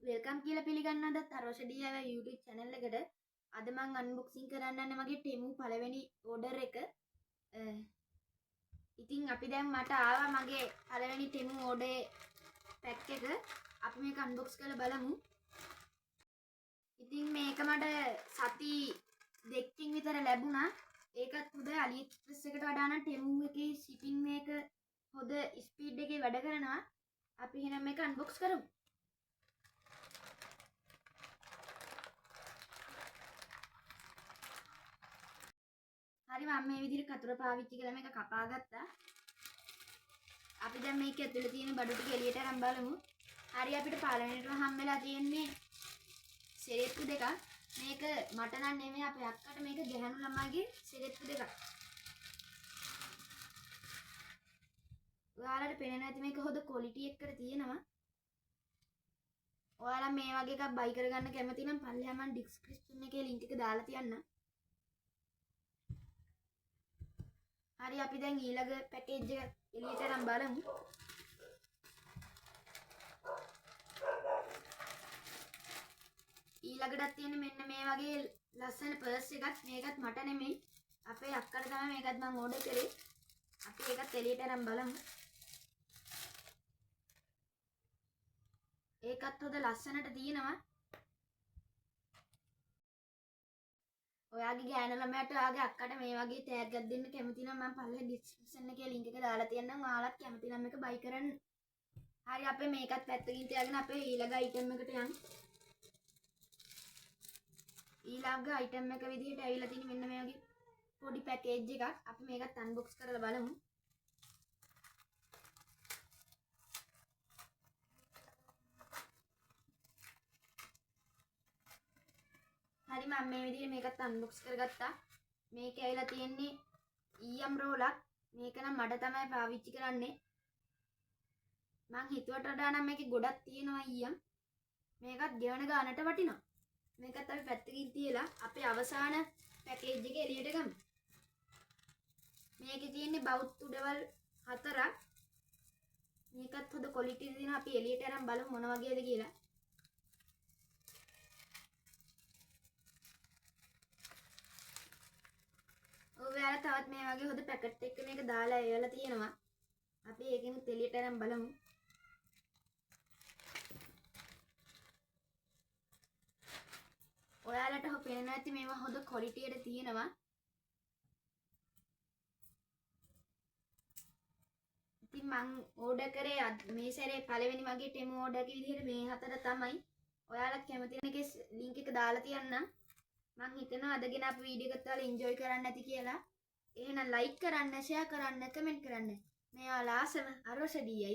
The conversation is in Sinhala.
වෙල්කම් කියලා පිළිගන්නදත් අරෝෂ DIY YouTube channel එකට. අද මම අන්බොක්සිං කරන්න යන්නේ මගේ Temu පළවෙනි order එක. ඉතින් අපි දැන් මට ආවා මගේ පළවෙනි Temu order pack එක. අපි මේක unbox කරලා බලමු. ඉතින් මේක මට සති දෙකකින් විතර ලැබුණා. ඒකත් හොඳ AliExpress එකට වඩා නම් Temu එකේ shipping මේක හොඳ ස්පීඩ් එකේ වැඩ කරනවා. අපි එහෙනම් මේක unbox කරමු. හරි මම මේ විදිහට කතුර පාවිච්චි කරලා මේක කපා ගත්තා. අපි දැන් මේක ඇතුලේ තියෙන බඩු ටික එළියට අරන් බලමු. හරි අපිට පළවෙනිටම හම්බෙලා තියෙන්නේ සෙරෙප්පු දෙකක්. මේක මට නම් නෙමෙයි අපේ අක්කට මේක ගැහණු ළමයිගේ සෙරෙප්පු දෙකක්. ඔයාලට පේන්නේ නැති මේක හොඳ ක්වොලිටි එකකට තියෙනවා. ඔයාලා මේ වගේ එකක් බයි කරගන්න කැමති නම් පල්ලෙහා මම ඩිස්ක්‍රිප්ෂන් එකේ link එක දාලා තියන්නම්. හරි අපි දැන් ඊළඟ පැකේජ් එක එළියට අරන් බලමු. ඊළඟටත් තියෙන්නේ මෙන්න මේ වගේ ලස්සන පර්ස් එකක්. මේකත් මට නෙමෙයි අපේ අක්කට තමයි මේකත් මම ඕඩර් කරේ. අපි ඒකත් එළියට අරන් බලමු. ඒකත් හොඳ ලස්සනට තියෙනවා. ඔයාගේ ගෑනු ළමයාට ඔයාගේ අක්කට මේ වගේ ටැග් එකක් දෙන්න කැමති නම් මම පල්ලෙහා ඩිස්ක්‍රිප්ෂන් එකේ link එක දාලා තියන්නම්. ඔයාලත් කැමති නම් මේක බයි කරන්න. හරි අපි මේකත් පැත්තකින් තියාගෙන අපේ ඊළඟ item එකට යමු. ඊළඟ item එක විදිහට ඇවිල්ලා තියෙන මෙන්න මේ වගේ පොඩි පැකේජ් එකක්. අපි මේකත් unbox කරලා බලමු. හරි මම මේ විදිහට මේකත් unbox කරගත්තා. මේක ඇවිල්ලා තියෙන්නේ EM roller. මේක නම් මට තමයි පාවිච්චි කරන්නේ. මං හිතුවට වඩා නම් මේකේ ගොඩක් තියෙනවා EM. මේකත් ගෙවන ගානට වටිනවා. මේකත් අපි පැත්තකින් තියලා අපේ අවසාන පැකේජ් එක එළියට ගමු. මේකේ තියෙන්නේ බවුත් උඩවල් 4ක්. මේකත් හොඳ ක්වොලිටි තියෙනවා. අපි එළියට අරන් බලමු මොන වගේද කියලා. ඔයාලා තවත් මේ වගේ හොඳ පැකට් එකක මේක දාලා එවලා තියෙනවා. අපි ඒකෙන් එළියට අරන් බලමු. ඔයාලට පේන්නේ නැති මේවා හොඳ ක්වොලිටි එකට තියෙනවා. ඉතින් මං ඕඩර් කරේ මේ සැරේ පළවෙනි මගේ Temu ඕඩර් එක විදිහට මේ හතර තමයි. ඔයාලත් කැමති නම් එකේ link එක දාලා තියන්නම්. මං හිතනවා අදගෙන අපේ වීඩියෝ එකත් ඔයාලා එන්ජොයි කරන්න ඇති කියලා. එහෙනම් like කරන්න, share කරන්න, comment කරන්න. මේ ඔයාලා ආසම අරෝෂ DIY